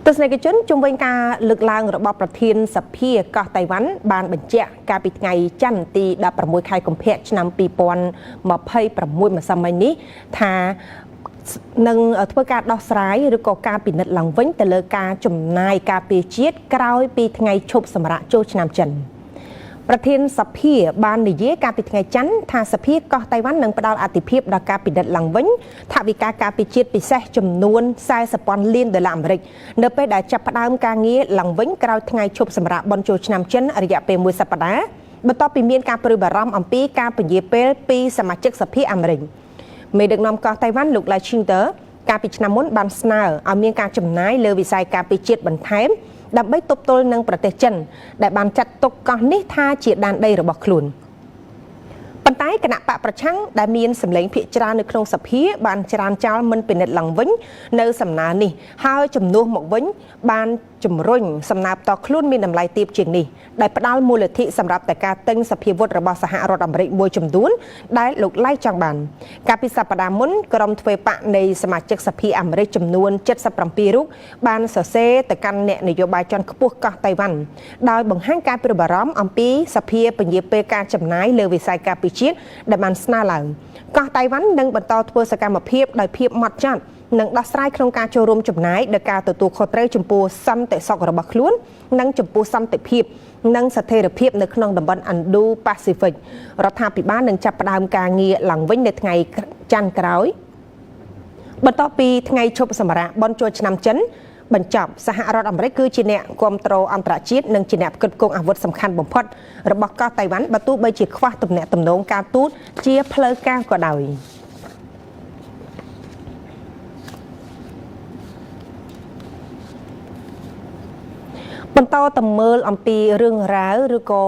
ទស្សនិកជនជុំវិញការលើកឡើងរបស់ប្រធានសភាកោះតៃវ៉ាន់បានបញ្ជាក់កាលពីថ្ងៃច័ន្ទទី16ខែកុម្ភៈឆ្នាំ2026ម្សិលមិញនេះថានឹងធ្វើការដោះស្រាយឬក៏ការពិនិត្យឡើងវិញទៅលើការចំណាយការពារជាតិក្រោយពីថ្ងៃឈប់សម្រាកចូលឆ្នាំចិនប្រធានសភាបាននិយាយកាលពីថ្ងៃច័ន្ទថាសភាកោះតៃវ៉ាន់នឹងផ្ដល់អាទិភាពដល់ការពិនិត្យឡើងវិញថវិកាការពារជាតិពិសេសចំនួន$40,000 លាននៅពេលដែលចាប់ផ្ដើមការងារឡើងវិញក្រោយថ្ងៃឈប់សម្រាកបុណ្យចូលឆ្នាំចិនរយៈពេល1សប្តាហ៍បន្ទាប់ពីមានការព្រួយបារម្ភអំពីការពន្យាពេលពីសមាជិកសភាអាមេរិកមេដឹកនាំកោះតៃវ៉ាន់លោក Lachinger កាលពីឆ្នាំមុនបានស្នើឲ្យមានការចំណាយលើវិស័យការពារជាតិបន្ថែមដើម្បីទប់ទល់នឹងប្រទេសចិនដែលបានចាត់ទុកកោះនេះថាជាដែនដីរបស់ខ្លួនប៉ុន្តែគណៈបកប្រឆាំងដែលមានសម្លេងភាគច្រើននៅក្នុងសភាបានច្រានចោលមិនពិនិត្យឡើងវិញនៅសំណើនេះហើយជំនួសមកវិញបានជំរុញសំណើផ្ទាល់ខ្លួនមានតម្លៃទាបជាងនេះដែលផ្ដល់មូលធិសម្រាប់តែការទិញសភាវុធរបស់សហរដ្ឋអាមេរិកមួយចំនួនដែលលោកឡៃចង់បានកាលពីសប្តាហ៍មុនក្រុមទ្វេបកនៃសមាជិកសភាអាមេរិកចំនួន77រូបបានសរសេរទៅកាន់អ្នកនយោបាយជាន់ខ្ពស់កោះតៃវ៉ាន់ដោយបង្ហាញការព្រួយបារម្ភអំពីសភាពញាពេលការចំណាយលើវិស័យការពារជាតិដែលបានស្នើឡើងកោះតៃវ៉ាន់នឹងបន្តធ្វើសកម្មភាពដោយភាពហ្មត់ចត់និងដោះស្រាយក្នុងការចូលរួមចំណាយដោយការទទួលខុសត្រូវចំពោះសន្តិសុខរបស់ខ្លួននិងចំពោះសន្តិភាពនិងស្ថិរភាពនៅក្នុងតំបន់ Indo-Pacific រដ្ឋាភិបាលនឹងចាប់ផ្ដើមការងារឡើងវិញនៅថ្ងៃច័ន្ទក្រោយបន្ទាប់ពីថ្ងៃឈប់សម្រាកបុណ្យចូលឆ្នាំចិនបញ្ចប់សហរដ្ឋអាមេរិកគឺជាអ្នកគាំទ្រអន្តរជាតិនិងជាអ្នកផ្គត់ផ្គង់អាវុធសំខាន់បំផុតរបស់កោះតៃវ៉ាន់បើទោះបីជាខ្វះទំនាក់ទំនងការទូតជាផ្លូវការក៏ដោយបន្តទៅមើលអំពីរឿងរ៉ាវឬក៏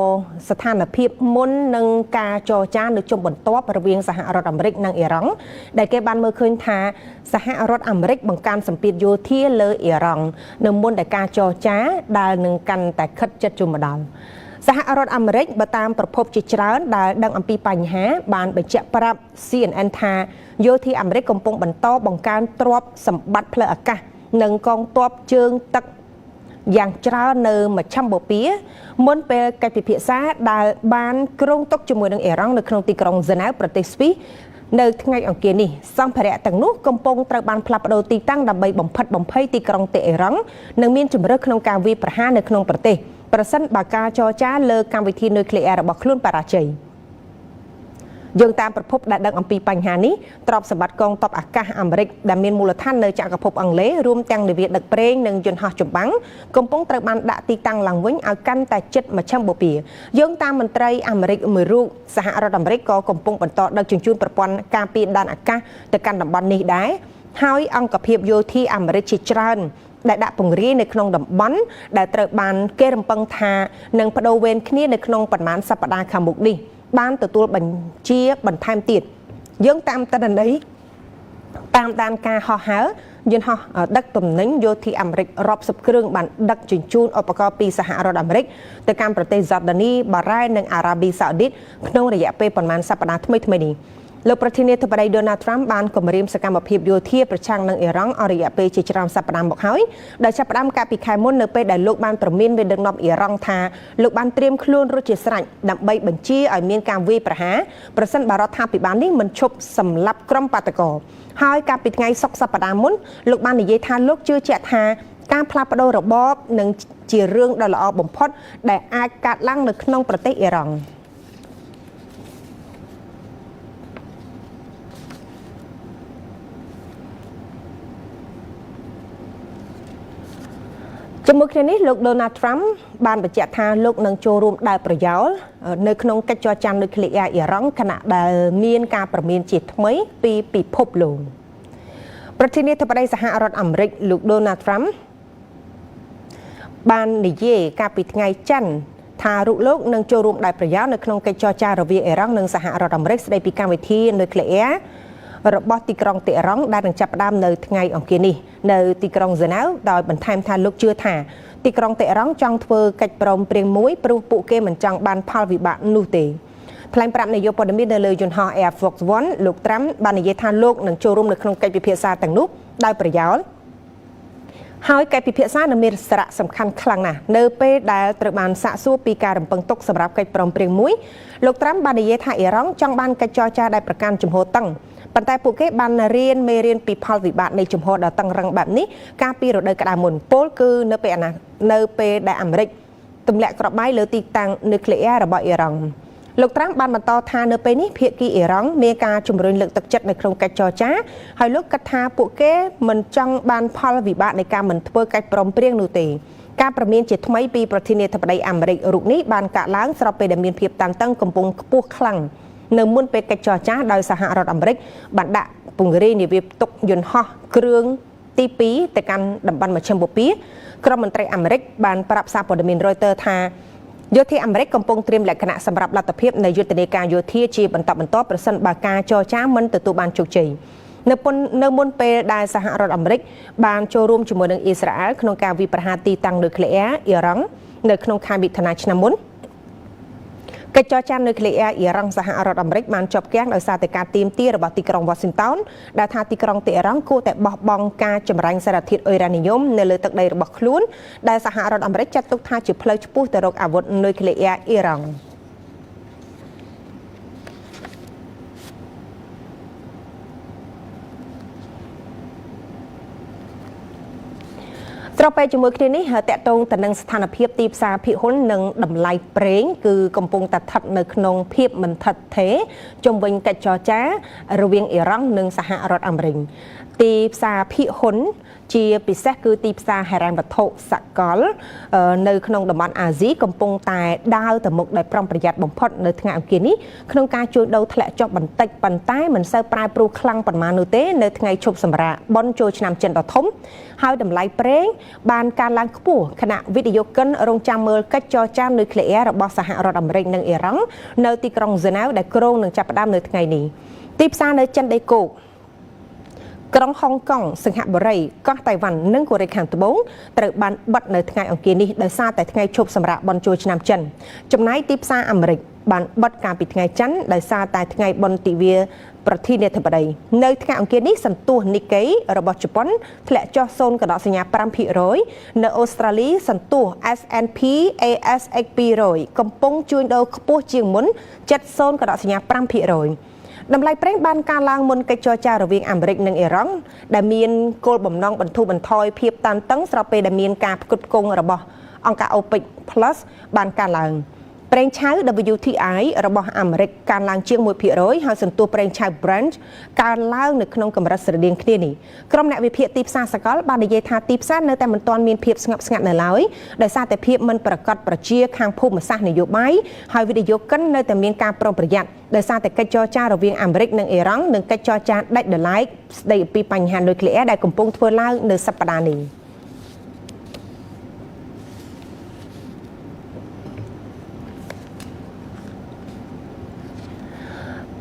ស្ថានភាពមុននឹងការចរចានៅជុំបន្ទាប់រវាងសហរដ្ឋអាមេរិកនិងអ៊ីរ៉ង់ដែលគេបានមើលឃើញថាសហរដ្ឋអាមេរិកបង្កើនសម្ពាធយោធាលើអ៊ីរ៉ង់នៅមុនដែលការចរចាដែលនឹងកាន់តែខិតជិតជុំមកដល់សហរដ្ឋអាមេរិកបើតាមប្រភពជាច្រើនដែលដឹងអំពីបញ្ហាបានបញ្ជាក់ប្រាប់ CNN ថាយោធាអាមេរិកកំពុងបន្តបង្កើនទ្រព្យសម្បត្តិផ្លូវអាកាសនិងកងទ័ពជើងទឹកយ៉ាងច្រើននៅមជ្ឈមបូព៌ាមុនពេលកិច្ចពិភាក្សាដែលបានគ្រោងទុកជាមួយនឹងអ៊ីរ៉ង់នៅក្នុងទីក្រុងហ្សឺណែវប្រទេសស្វីសនៅថ្ងៃអង្គារនេះសម្ភារៈទាំងនោះកំពុងត្រូវបានផ្លាស់ប្ដូរទីតាំងដើម្បីបំផិតបំភ័យទីក្រុងតេអ៊ីរ៉ង់និងមានជំរើសក្នុងការវាយប្រហារនៅក្នុងប្រទេសប្រសិនបើការចរចាលើកម្មវិធីនុយក្លេអ៊ែររបស់ខ្លួនបរាជ័យយោងតាមប្រភពដែលដឹងអំពីបញ្ហានេះទ្រព្យសម្បត្តិកងទ័ពអាកាសអាមេរិកដែលមានមូលដ្ឋាននៅចក្រភពអង់គ្លេសរួមទាំងនាវាដឹកប្រេងនិងយន្តហោះចម្បាំងកំពុងត្រូវបានដាក់ទីតាំងឡើងវិញឲ្យកាន់តែជិតមជ្ឈមបូព៌ាយោងតាមមន្ត្រីអាមេរិកមួយរូបសហរដ្ឋអាមេរិកក៏កំពុងបន្តដឹកជញ្ជូនប្រព័ន្ធការពារដែនអាកាសទៅកាន់តំបន់នេះដែរហើយអង្គភាពយោធាអាមេរិកជាច្រើនដែលដាក់ពង្រាយនៅក្នុងតំបន់ដែលត្រូវបានគេរំពឹងថានឹងបដូរវេនគ្នានៅក្នុងប្រមាណសប្តាហ៍ខាងមុខនេះបានទទួលបញ្ជាបន្ថែមទៀតយើងតាមតនន័យតាមដានការហោះហើរយន្តហោះដឹកទំនិញយោធាអាមេរិករាប់សិបគ្រឿងបានដឹកជញ្ជូនឧបករណ៍ពីសហរដ្ឋអាមេរិកទៅកាន់ប្រទេសហ្សតដានីបារ៉ែននិងអារ៉ាប៊ីសាអូឌីតក្នុងរយៈពេលប្រមាណសប្តាហ៍ថ្មីនេះលោកប្រធានាធិបតី Donald Trump បានគម្រាមសកម្មភាពយោធាប្រឆាំងនឹងអ៊ីរ៉ង់អស់រយៈពេលជាច្រើនសប្តាហ៍មកហើយដែលចាប់ផ្ដើមកាលពីខែមុននៅពេលដែលលោកបានប្រមានមេដឹកនាំអ៊ីរ៉ង់ថាលោកបានត្រៀមខ្លួនរួចជាស្រេចដើម្បីបញ្ជាឲ្យមានការវាយប្រហារប្រសិនបើរដ្ឋាភិបាលនេះមិនឈប់សម្លាប់ក្រុមបាតកោហើយកាលពីថ្ងៃសុក្រសប្តាហ៍មុនលោកបាននិយាយថាលោកជឿជាក់ថាការផ្លាស់ប្ដូររបបនឹងជារឿងដ៏ល្អបំផុតដែលអាចកើតឡើងនៅក្នុងប្រទេសអ៊ីរ៉ង់ជាមួយគ្នានេះលោក Donald Trump បានបញ្ជាក់ថាលោកនឹងចូលរួមដោយប្រយោលនៅក្នុងកិច្ចចរចានុយក្លេអ៊ែរអ៊ីរ៉ង់ខណៈដែលមានការប្រមានជាថ្មីពីពិភពលោកប្រធានាធិបតីសហរដ្ឋអាមេរិកលោក Donald Trump បាននិយាយកាលពីថ្ងៃច័ន្ទថាលោកនឹងចូលរួមដោយប្រយោលនៅក្នុងកិច្ចចរចារវាងអ៊ីរ៉ង់និងសហរដ្ឋអាមេរិកស្តីពីកម្មវិធីនុយក្លេអ៊ែររបស់ទីក្រុងតេអ៊ីរ៉ង់ដែលនឹងចាប់ផ្ដើមនៅថ្ងៃអង្គារនេះនៅទីក្រុងហ្សឺណែវដោយបន្ថែមថាលោកជឿថាទីក្រុងតេអ៊ីរ៉ង់ចង់ធ្វើកិច្ចព្រមព្រៀងមួយព្រោះពួកគេមិនចង់បានផលវិបាកនោះទេថ្លែងប្រាប់នាយកព័ត៌មាននៅលើយន្តហោះ Air Force One លោក Trump បាននិយាយថាលោកនឹងចូលរួមនៅក្នុងកិច្ចពិភាក្សាទាំងនោះដោយប្រយោល ហើយកិច្ចពិភាក្សានៅមានសារៈសំខាន់ខ្លាំងណាស់នៅពេលដែលត្រូវបានសាកសួរពីការរំពឹងទុកសម្រាប់កិច្ចព្រមព្រៀងមួយលោកត្រាំបាននិយាយថាអ៊ីរ៉ង់ចង់បានកិច្ចចរចាដែលប្រកាន់ជំហរតឹងប៉ុន្តែពួកគេបានរៀនមេរៀនពីផលវិបាកនៃជំហរដ៏តឹងរ៉ឹងបែបនេះកាលពីរដូវក្តៅមុនពលគឺនៅពេលដែលអាមេរិកទម្លាក់គ្រាប់បែកលើទីតាំងនុយក្លេអ៊ែររបស់អ៊ីរ៉ង់លោកត្រាំបានបន្តថានៅពេលនេះភាគីអ៊ីរ៉ង់មានការជំរុញលើកទឹកចិត្តនៅក្នុងកិច្ចចរចាហើយលោកគិតថាពួកគេមិនចង់បានផលវិបាកនៃការមិនធ្វើកិច្ចព្រមព្រៀងនោះទេការប្រមានជាថ្មីពីប្រធានាធិបតីអាមេរិករូបនេះបានកាត់ឡើងស្របពេលដែលមានភាពតានតឹងកំពុងខ្ពស់ខ្លាំងនៅមុនពេលកិច្ចចរចាដោយសហរដ្ឋអាមេរិកបានដាក់ពង្រាយនាវាផ្ទុកយន្តហោះគ្រឿងទី2ទៅកាន់តំបន់មជ្ឈិមបូព៌ាក្រុមមន្ត្រីអាមេរិកបានប្រាប់សារព័ត៌មាន Reuters ថាយោធាអាមេរិកកំពុងត្រៀមលក្ខណៈសម្រាប់លទ្ធភាពនៃយុទ្ធនាការយោធាជាបន្តបន្ទាប់ប្រសិនបើការចរចាមិនទទួលបានជោគជ័យនៅមុនពេលដែលសហរដ្ឋអាមេរិកបានចូលរួមជាមួយនឹងអ៊ីស្រាអែលក្នុងការវាយប្រហារទីតាំងនុយក្លេអ៊ែរអ៊ីរ៉ង់នៅក្នុងខែមិថុនាឆ្នាំមុនកិច្ចចរចានុយក្លេអ៊ែរអ៊ីរ៉ង់សហរដ្ឋអាមេរិកបានជាប់គាំងដោយសារតែការទាមទាររបស់ទីក្រុង Washington ដែលថាទីក្រុងទីអ៊ីរ៉ង់គួរតែបោះបង់ការចម្រាញ់សារធាតុអ៊ុយរ៉ានីញ៉ូមនៅលើទឹកដីរបស់ខ្លួនដែលសហរដ្ឋអាមេរិកចាត់ទុកថាជាផ្លូវឆ្ពោះទៅរកអាវុធនុយក្លេអ៊ែរអ៊ីរ៉ង់ស្របពេលជាមួយគ្នានេះតកតងទៅនឹងស្ថានភាពទីផ្សារភាគហ៊ុននិងតម្លៃប្រេងគឺកំពុងតែស្ថិតនៅក្នុងភាពមិនថិតថេរជុំវិញកិច្ចចរចារវាងអ៊ីរ៉ង់និងសហរដ្ឋអាមេរិកទីផ្សារភាគហ៊ុនជាពិសេសគឺទីផ្សារហិរញ្ញវត្ថុសកលនៅក្នុងតំបន់អាស៊ីកំពុងតែដើរទៅមុខដោយប្រុងប្រយ័ត្នបំផុតនៅថ្ងៃអង្គារនេះក្នុងការជួញដូរធ្លាក់ចុះបន្តិចប៉ុន្តែមិនសូវប្រែប្រួលខ្លាំងប៉ុន្មាននោះទេនៅថ្ងៃឈប់សម្រាកបុណ្យចូលឆ្នាំចិនដ៏ធំហើយតម្លៃប្រេងបានកើនឡើងខ្ពស់ខណៈវិនិយោគិនរងចាំមើលកិច្ចចរចានុយក្លេអ៊ែររបស់សហរដ្ឋអាមេរិកនិងអ៊ីរ៉ង់នៅទីក្រុងហ្សឺណែវដែលគ្រោងនឹងចាប់ផ្ដើមនៅថ្ងៃនេះទីផ្សារនៅចិនដីគោកក្រុងហុងកុងសិង្ហបុរីកោះតៃវ៉ាន់និងកូរ៉េខាងត្បូងត្រូវបានបិទនៅថ្ងៃអង្គារនេះដោយសារតែថ្ងៃឈប់សម្រាកបុណ្យចូលឆ្នាំចិនចំណែកទីផ្សារអាមេរិកបានបិទកាលពីថ្ងៃច័ន្ទដោយសារតែថ្ងៃបុណ្យទិវាប្រធានាធិបតីនៅថ្ងៃអង្គារនេះសន្ទុះនីកេរបស់ជប៉ុនធ្លាក់ចុះ 0.5% នៅអូស្ត្រាលីសន្ទុះ S&P ASX 200កំពុងជួញដូរខ្ពស់ជាងមុន 0.5%តម្លៃប្រេងបានកើនឡើងមុនកិច្ចចរចារវាងអាមេរិកនិងអ៊ីរ៉ង់ដែលមានគោលបំណងបន្ធូរបន្ថយភាពតានតឹងស្របពេលដែលមានការផ្គត់ផ្គង់របស់អង្គការ OPEC Plus បានកើនឡើងប្រេងឆៅ WTI របស់អាមេរិកកើនឡើងជាង 1% ហើយសន្ទុះប្រេងឆៅ Brent កើនឡើងនៅក្នុងកម្រិតស្រដៀងគ្នានេះក្រុមអ្នកវិភាគទីផ្សារសកលបាននិយាយថាទីផ្សារនៅតែមិនទាន់មានភាពស្ងប់ស្ងាត់នៅឡើយដោយសារតែភាពមិនប្រកបប្រជាខាងភូមិសាស្ត្រនយោបាយហើយវិនិយោគិននៅតែមានការប្រុងប្រយ័ត្នដោយសារតែកិច្ចចរចារវាងអាមេរិកនិងអ៊ីរ៉ង់និងកិច្ចចរចាដាច់ដោយឡែកស្ដីពីបញ្ហានុយក្លេអ៊ែរដែលកំពុងធ្វើឡើងនៅសប្តាហ៍នេះ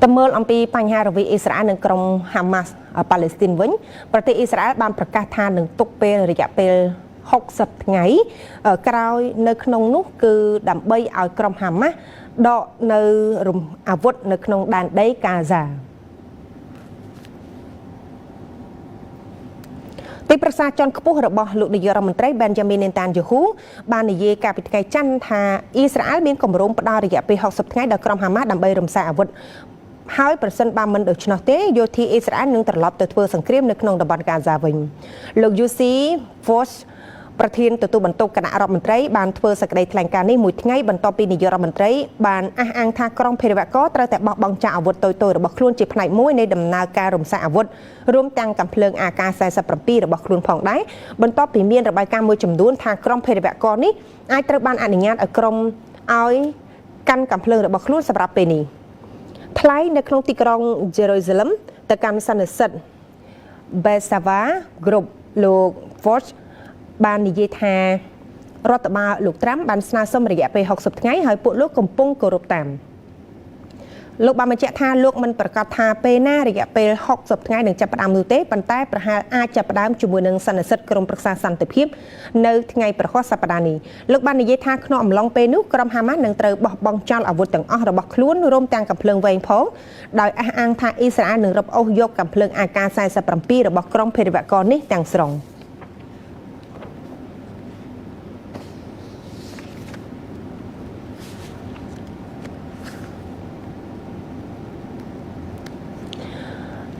តើមើលអំពីបញ្ហារវាងអ៊ីស្រាអែលនិងក្រុមហាម៉ាស់ប៉ាឡេស្ទីនវិញប្រទេសអ៊ីស្រាអែលបានប្រកាសថានឹងទុកពេលរយៈពេល60ថ្ងៃក្រោយនៅក្នុងនោះគឺដើម្បីឲ្យក្រុមហាម៉ាស់ដកនៅអាវុធនៅក្នុងដែនដីកាហ្សាទីប្រឹក្សាជាន់ខ្ពស់របស់លោកនាយករដ្ឋមន្ត្រី Benjamin Netanyahu បាននិយាយកាលពីថ្ងៃច័ន្ទថាអ៊ីស្រាអែលមានគម្រោងផ្ដល់រយៈពេល60ថ្ងៃដល់ក្រុមហាម៉ាស់ដើម្បីរំសាយអាវុធហើយប្រសិនបើមិនដូច្នោះទេយោធាអ៊ីស្រាអែលនឹងត្រឡប់ទៅធ្វើសង្គ្រាមនៅក្នុងតំបន់កាហ្សាវិញលោក Yossi Vosh ប្រធានទទួលបន្ទុកគណៈរដ្ឋមន្ត្រីបានធ្វើសេចក្តីថ្លែងការណ៍នេះមួយថ្ងៃបន្ទាប់ពីនាយករដ្ឋមន្ត្រីបានអះអាងថាក្រុមភេរវករត្រូវតែបោះបង់ចោលអាវុធតូចៗរបស់ខ្លួនជាផ្នែកមួយនៃដំណើរការរំសាយអាវុធរួមទាំងកាំភ្លើង AK-47 របស់ខ្លួនផងដែរបន្ទាប់ពីមានរបាយការណ៍មួយចំនួនថាក្រុមភេរវករនេះអាចត្រូវបានអនុញ្ញាតឲ្យក្រុមឲ្យកាន់កាំភ្លើងរបស់ខ្លួនសម្រាប់ពេលនេះថ្លែងនៅក្នុងទីក្រុង Jerusalem ទៅកាន់សន្និសីទ Bersava Group លោក Vosh បាននិយាយថារដ្ឋបាលលោកត្រាំបានស្នើសុំរយៈពេល60ថ្ងៃហើយពួកលោកកំពុងគោរពតាមលោកបានបញ្ជាក់ថាលោកមិនប្រកាសថាពេលណារយៈពេល60ថ្ងៃនឹងចាប់ផ្ដើមនោះទេប៉ុន្តែប្រហែលអាចចាប់ផ្ដើមជាមួយនឹងសន្និសីទក្រុមប្រឹក្សាសន្តិភាពនៅថ្ងៃប្រហ័សសប្តាហ៍នេះលោកបាននិយាយថាក្នុងអំឡុងពេលនោះក្រុមហាម៉ាស់នឹងត្រូវបោះបង់ចោលអាវុធទាំងអស់របស់ខ្លួនរួមទាំងកាំភ្លើងវែងផងដោយអះអាងថាអ៊ីស្រាអែលនឹងរឹបអូសយកកាំភ្លើង AK-47 របស់ក្រុមភេរវករនេះទាំងស្រុង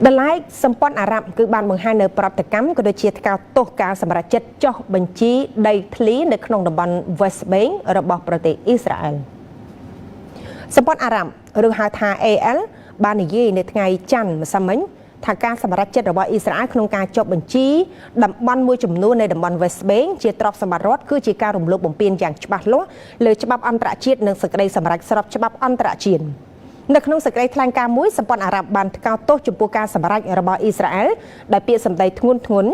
The Like សម្ព័ន្ធអារ៉ាប់គឺបានបង្ហាញនៅប្រតិកម្មក៏ដូចជាការទោសការសម្រេចចិត្តចុះបញ្ជីដីធ្លីនៅក្នុងតំបន់ West Bank របស់ប្រទេសអ៊ីស្រាអែលសម្ព័ន្ធអារ៉ាប់ឬហៅថា AL បាននិយាយនៅថ្ងៃច័ន្ទម្សិលមិញថាការសម្រេចចិត្តរបស់អ៊ីស្រាអែលក្នុងការចុះបញ្ជីតំបន់មួយចំនួននៃតំបន់ West Bank ជាទ្រព្យសម្បត្តិរដ្ឋគឺជាការរំលោភបំពានយ៉ាងច្បាស់លាស់លើច្បាប់អន្តរជាតិនិងសេចក្តីសម្រេចស្របច្បាប់អន្តរជាតិនៅក្នុងសេចក្តីថ្លែងការណ៍មួយសម្ព័ន្ធអារ៉ាប់បានថ្កោលទោសចំពោះការសម្រេចរបស់អ៊ីស្រាអែលដែលពាក្យសម្ដីធ្ងន់ធ្ងរ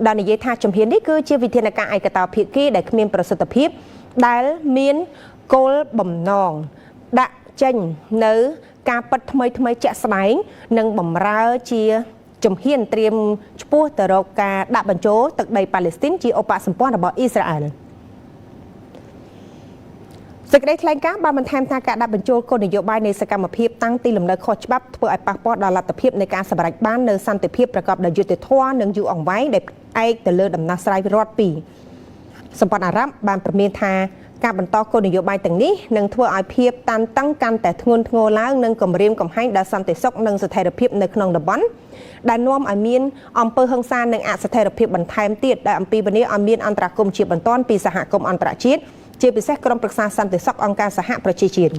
ដែលនិយាយថាជំហាននេះគឺជាវិធានការឯកតោភាគីដែលគ្មានប្រសិទ្ធភាពដែលមានគោលបំណងដាក់ចេញនៅការប៉ັດថ្មីជាក់ស្ដែងនិងបំរើជាជំហានត្រៀមឆ្ពោះទៅរកការដាក់បញ្ចូលទឹកដីប៉ាឡេស្ទីនជាឧបសម្ព័ន្ធរបស់អ៊ីស្រាអែលសេចក្តីថ្លែងការណ៍បានបន្ថែមថាការដាក់បញ្ចូលគោលនយោបាយនៃសកម្មភាពតាំងទីលំនៅខុសច្បាប់ធ្វើឲ្យប៉ះពាល់ដល់លទ្ធភាពនៃការសម្រេចបាននៅសន្តិភាពប្រកបដោយយុត្តិធម៌និងយូរអង្វែងដែលផ្អែកទៅលើដំណោះស្រាយរដ្ឋពីរសម្ព័ន្ធអារ៉ាប់បានព្រមានថាការបន្តគោលនយោបាយទាំងនេះនឹងធ្វើឲ្យភាពតានតឹងកាន់តែធ្ងន់ធ្ងរឡើងនិងគំរាមកំហែងដល់សន្តិសុខនិងស្ថិរភាពនៅក្នុងតំបន់ដែលនាំឲ្យមានអំពើហិង្សានិងអស្ថិរភាពបន្ថែមទៀតដែលអំពីវនីឲ្យមានអន្តរាគមន៍ជាបន្ទាន់ពីសហគមន៍អន្តរជាតិជាពិសេសក្រុមប្រឹក្សាសន្តិសុខអង្គការសហប្រជាជាតិ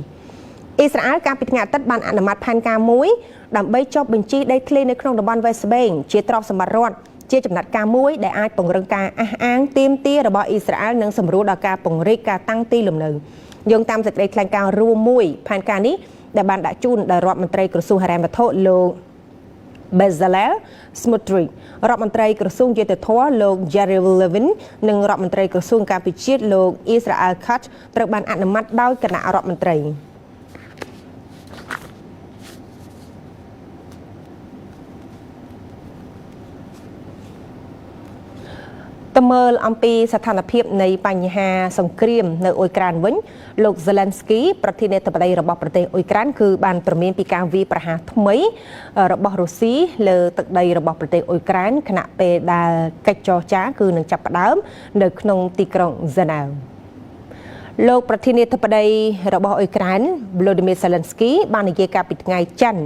អ៊ីស្រាអែលកាលពីថ្ងៃអាទិត្យបានអនុម័តផែនការមួយដើម្បីចុះបញ្ជីដីធ្លីនៅក្នុងតំបន់ West Bank ជាទ្រព្យសម្បត្តិរដ្ឋជាចំណាត់ការមួយដែលអាចពង្រឹងការអះអាងទាមទាររបស់អ៊ីស្រាអែលនិងសម្រួលដល់ការពង្រីកការតាំងទីលំនៅយោងតាមសេចក្តីថ្លែងការណ៍រួមមួយផែនការនេះដែលបានដាក់ជូនដោយរដ្ឋមន្ត្រីក្រសួងហិរញ្ញវត្ថុលោក Bezalel Smotrich រដ្ឋមន្ត្រីក្រសួងយុតិធម៌លោក Yariv Levin និងរដ្ឋមន្ត្រីក្រសួងការពិជាតិលោក Israel Katz ត្រូវបានអនុម័តដោយគណៈរដ្ឋមន្ត្រីតើមើលអំពីស្ថានភាពនៃបញ្ហាសង្គ្រាមនៅអ៊ុយក្រែនវិញលោក Zelensky ប្រធានាធិបតីរបស់ប្រទេសអ៊ុយក្រែនគឺបានព្រមានពីការវាយប្រហារថ្មីរបស់រុស្ស៊ីលើទឹកដីរបស់ប្រទេសអ៊ុយក្រែនខណៈពេលដែលកិច្ចចរចាគឺនឹងចាប់ផ្ដើមនៅក្នុងទីក្រុង Geneva លោកប្រធានាធិបតីរបស់អ៊ុយក្រែន Volodymyr Zelensky បាននិយាយកាលពីថ្ងៃច័ន្ទ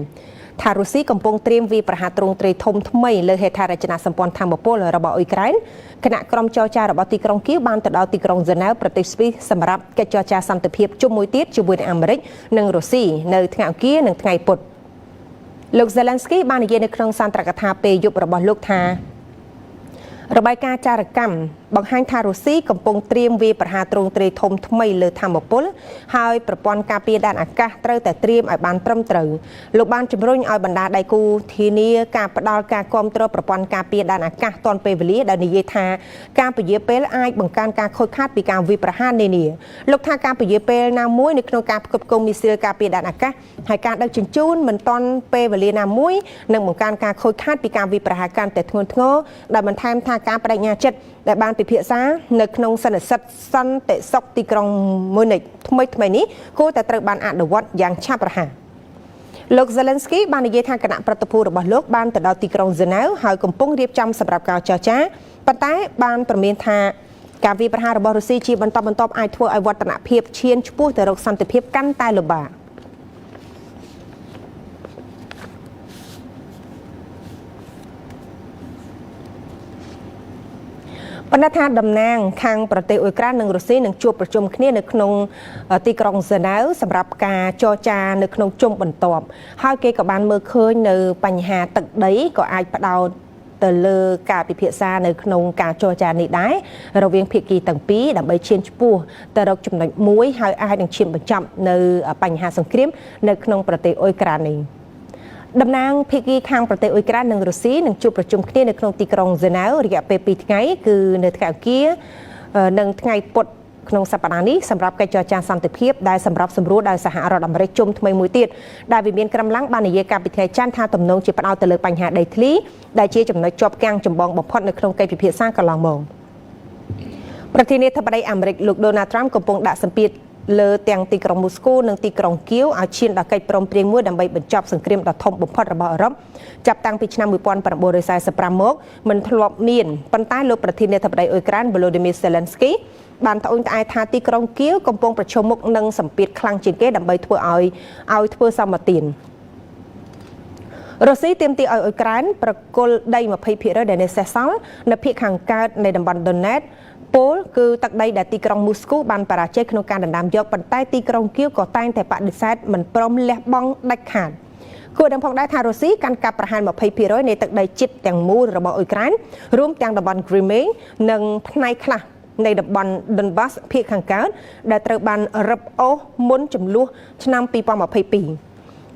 ថារុស្ស៊ីកំពុងត្រៀមវាយប្រហារទ្រង់ទ្រាយធំថ្មីលើហេដ្ឋារចនាសម្ព័ន្ធថាមពលរបស់អ៊ុយក្រែនគណៈក្រុមចរចារបស់ទីក្រុងគៀវបានទៅដល់ទីក្រុងហ្សឺណែវប្រទេសស្វីសសម្រាប់កិច្ចចរចាសន្តិភាពជុំមួយទៀតជាមួយនឹងអាមេរិកនិងរុស្ស៊ីនៅថ្ងៃអង្គារនិងថ្ងៃពុធលោក Zelensky បាននិយាយនៅក្នុងសន្ទរកថាពេលយប់របស់លោកថារបាយការណ៍ចារកម្មបង្ហាញថារុស្ស៊ីកំពុងត្រៀមវាយប្រហារទ្រង់ទ្រាយធំថ្មីលើថាមពលហើយប្រព័ន្ធការពារដែនអាកាសត្រូវតែត្រៀមឲ្យបានត្រឹមត្រូវលោកបានជំរុញឲ្យបណ្ដាដៃគូធានាការផ្ដល់ការគាំទ្រប្រព័ន្ធការពារដែនអាកាសទាន់ពេលវេលាដែលនិយាយថាការពជាពេលអាចបង្កើនការខូចខាតពីការវាយប្រហារនានាលោកថាការពជាពេលណាមួយនៅក្នុងការផ្គត់ផ្គង់មីស៊ីលការពារដែនអាកាសហើយការដឹកជញ្ជូនមិនទាន់ពេលវេលាណាមួយនឹងបង្កើនការខូចខាតពីការវាយប្រហារកាន់តែធ្ងន់ធ្ងរដែលបន្ថែមថាការបដិញ្ញាចិត្តដែលបានពិភាក្សានៅក្នុងសន្និសីទសន្តិសុខទីក្រុងមូនិចថ្មីនេះគួរតែត្រូវបានអនុវត្តយ៉ាងឆាប់រហ័សលោក Zelensky បាននិយាយថាគណៈប្រតិភូរបស់លោកបានទៅដល់ទីក្រុង Geneva ហើយកំពុងរៀបចំសម្រាប់ការចរចាប៉ុន្តែបានព្រមានថាការវាយប្រហាររបស់រុស្ស៊ីជាបន្តបន្ទាប់អាចធ្វើឲ្យវឌ្ឍនភាពឈានឆ្ពោះទៅរកសន្តិភាពកាន់តែលំបាកបណ្ដាថាតំណាងខាងប្រទេសអ៊ុយក្រែននិងរុស្ស៊ីនឹងជួបប្រជុំគ្នានៅក្នុងទីក្រុងហ្សឺណែវសម្រាប់ការចរចានៅក្នុងជុំបន្ទាប់ហើយគេក៏បានមើលឃើញនៅបញ្ហាទឹកដីក៏អាចផ្ដោតទៅលើការពិភាក្សានៅក្នុងការចរចានេះដែររវាងភាគីទាំងពីរដើម្បីឈានឆ្ពោះទៅរកចំណុចមួយហើយអាចនឹងឈានបញ្ចប់នៅបញ្ហាសង្គ្រាមនៅក្នុងប្រទេសអ៊ុយក្រែននេះតំណាងភាគីខាងប្រទេសអ៊ុយក្រែននិងរុស្ស៊ីនឹងជួបប្រជុំគ្នានៅក្នុងទីក្រុងហ្សឺណែវរយៈពេល2ថ្ងៃគឺនៅថ្ងៃអង្គារនិងថ្ងៃពុធក្នុងសប្តាហ៍នេះសម្រាប់កិច្ចចរចាសន្តិភាពដែលសម្រាប់សម្រួលដោយសហរដ្ឋអាមេរិកជុំថ្មីមួយទៀតដែលវិមានក្រំឡាំងបាននិយាយកាលពីថ្ងៃច័ន្ទថាទំនងជាផ្ដោតទៅលើបញ្ហាដីធ្លីដែលជាចំណុចជាប់គាំងចម្បងបំផុតនៅក្នុងកិច្ចពិភាក្សាកន្លងមកប្រធានាធិបតីអាមេរិកលោក Donald Trump កំពុងដាក់សម្ពាធលើទាំងទីក្រុងមូស្គូនិងទីក្រុងគៀវឲ្យឈានដល់កិច្ចព្រមព្រៀងមួយដើម្បីបញ្ចប់សង្គ្រាមដ៏ធំបំផុតរបស់អឺរ៉ុបចាប់តាំងពីឆ្នាំ1945មកមិនធ្លាប់មានប៉ុន្តែលោកប្រធានាធិបតីអ៊ុយក្រែន Volodymyr Zelensky បានត្អូញត្អែថាទីក្រុងគៀវកំពុងប្រឈមមុខនឹងសម្ពាធខ្លាំងជាងគេដើម្បីធ្វើឲ្យធ្វើសម្បទាន រុស្ស៊ីទាមទារឲ្យអ៊ុយក្រែនប្រគល់ដី 20% ដែលនៅសេសសល់នៅភាគខាងកើតនៃតំបន់ Donetsk ពលគឺទឹកដីដែលទីក្រុងមូស្គូបានបរាជ័យក្នុងការដណ្ដើមយកប៉ុន្តែទីក្រុងគៀវក៏តែងតែបដិសេធមិនព្រមលះបង់ដាច់ខាតគួរដឹងផងដែរថារុស្ស៊ីកាន់កាប់ប្រហែល 20% នៃទឹកដីជិតទាំងមូលរបស់អ៊ុយក្រែនរួមទាំងតំបន់ Crimea និងផ្នែកខ្លះនៃតំបន់ Donbas ភាគខាងកើតដែលត្រូវបានរឹបអូសមុនចំនួនឆ្នាំ 2022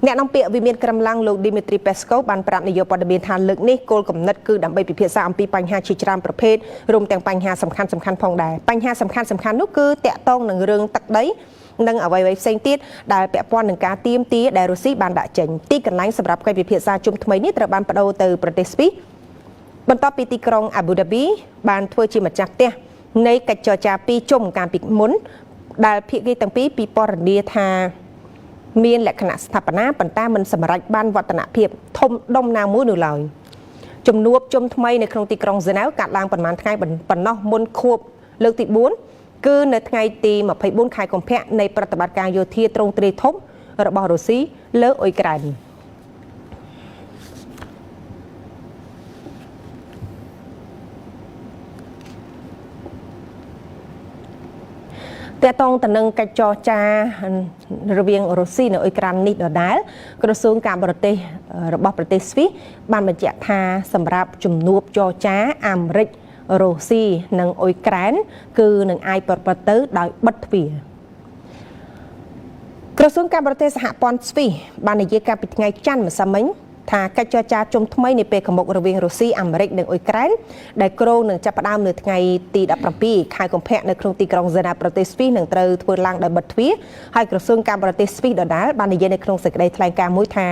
អ្នកនាំពាក្យវិមានក្រមឡាំងលោក Dmitry Peskov បានប្រាប់នាយកព័ត៌មានថាលើកនេះគោលគំនិតគឺដើម្បីពិភាក្សាអំពីបញ្ហាជាច្រើនប្រភេទរួមទាំងបញ្ហាសំខាន់ៗផងដែរបញ្ហាសំខាន់ៗនោះគឺតាក់ទងនឹងរឿងទឹកដីនិងអ្វីៗផ្សេងទៀតដែលពាក់ព័ន្ធនឹងការទាមទារដែលរុស្ស៊ីបានដាក់ចេញទីកន្លែងសម្រាប់កិច្ចពិភាក្សាជុំថ្មីនេះត្រូវបានបដូរទៅប្រទេសស្វីសបន្ទាប់ពីទីក្រុង Abu Dhabi បានធ្វើជាម្ចាស់ផ្ទះនៃកិច្ចចរចាពីរជុំកាលពីមុនដែលភាគីទាំងពីរពិពណ៌នាថាមានលក្ខណៈស្ថាបនាប៉ុន្តែមិនសម្រេចបានវឌ្ឍនភាពធំដុំណាមួយនោះឡើយជំនួបជុំថ្មីនៅក្នុងទីក្រុងហ្សឺណែវកាត់ឡើងប្រមាណថ្ងៃប៉ុណ្ណោះមុនខួបលើកទី4គឺនៅថ្ងៃទី24ខែកុម្ភៈនៃប្រតិបត្តិការយោធាទ្រង់ទ្រាយធំរបស់រុស្ស៊ីលើអ៊ុយក្រែនតើតងទៅនឹងកិច្ចចរចារវាងរុស្ស៊ីនិងអ៊ុយក្រែននេះដដែលក្រសួងការបរទេសរបស់ប្រទេសស្វីសបានបញ្ជាក់ថាសម្រាប់ជំនួបចរចាអាមេរិករុស្ស៊ីនិងអ៊ុយក្រែនគឺនឹងអាចប្រព្រឹត្តទៅដោយបិទទ្វារក្រសួងការបរទេសសហព័ន្ធស្វីសបាននិយាយកាលពីថ្ងៃច័ន្ទម្សិលមិញថាកិច្ចចរចាជុំថ្មីនាពេលខាងមុខរវាងរុស្ស៊ីអាមេរិកនិងអ៊ុយក្រែនដែលគ្រោងនឹងចាប់ផ្ដើមនៅថ្ងៃទី17ខែកុម្ភៈនៅក្នុងទីក្រុងហ្សឺណែវប្រទេសស្វីសនឹងត្រូវធ្វើឡើងដោយបិទទ្វារហើយក្រសួងការបរទេសស្វីសដដែលបាននិយាយនៅក្នុងសេចក្តីថ្លែងការណ៍មួយថា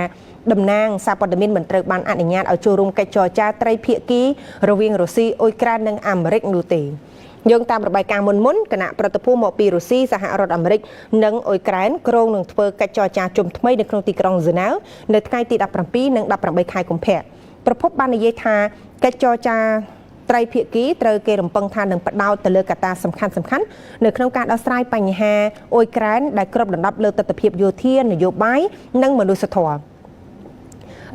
តំណាងសារព័ត៌មានមិនត្រូវបានអនុញ្ញាតឲ្យចូលរួមកិច្ចចរចាត្រីភាគីរវាងរុស្ស៊ីអ៊ុយក្រែននិងអាមេរិកនោះទេយោងតាមរបាយការណ៍មុនគណៈប្រតិភូមកពីរុស្ស៊ីសហរដ្ឋអាមេរិកនិងអ៊ុយក្រែនគ្រោងនឹងធ្វើកិច្ចចរចាជុំថ្មីនៅក្នុងទីក្រុងហ្សឺណែវនៅថ្ងៃទី17និង18ខែកុម្ភៈប្រពន្ធបាននិយាយថាកិច្ចចរចាត្រីភាគីត្រូវគេរំពឹងថានឹងផ្ដោតទៅលើកត្តាសំខាន់ៗនៅក្នុងការដោះស្រាយបញ្ហាអ៊ុយក្រែនដែលគ្របដណ្ដប់លើទស្សនវិជ្ជាយោធានយោបាយនិងមនុស្សធម៌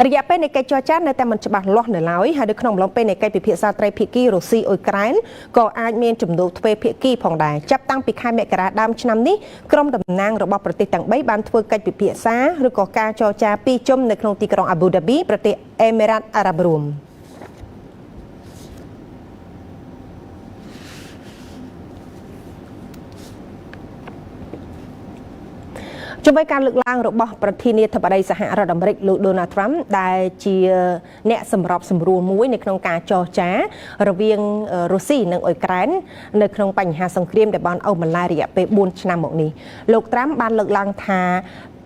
រយៈពេលនៃកិច្ចចរចានៅតែមិនច្បាស់លាស់នៅឡើយហើយនៅក្នុងអំឡុងពេលនៃកិច្ចពិភាក្សាត្រីភាគីរុស្ស៊ីអ៊ុយក្រែនក៏អាចមានជំនួបទ្វេភាគីផងដែរចាប់តាំងពីខែមករាដើមឆ្នាំនេះក្រុមតំណាងរបស់ប្រទេសទាំង3បានធ្វើកិច្ចពិភាក្សាឬក៏ការចរចាពីរជុំនៅក្នុងទីក្រុង Abu Dhabi ប្រទេសអេមីរ៉ាតអារ៉ាប់រួមជំវិញការលើកឡើងរបស់ប្រធានាធិបតីសហរដ្ឋអាមេរិកលោក Donald Trump ដែលជាអ្នកសម្របសម្រួលមួយនៅក្នុងការចរចារវាងរុស្ស៊ីនិងអ៊ុយក្រែននៅក្នុងបញ្ហាសង្គ្រាមដែលបានអូសបន្លាយរយៈពេល4ឆ្នាំមកនេះលោក Trump បានលើកឡើងថា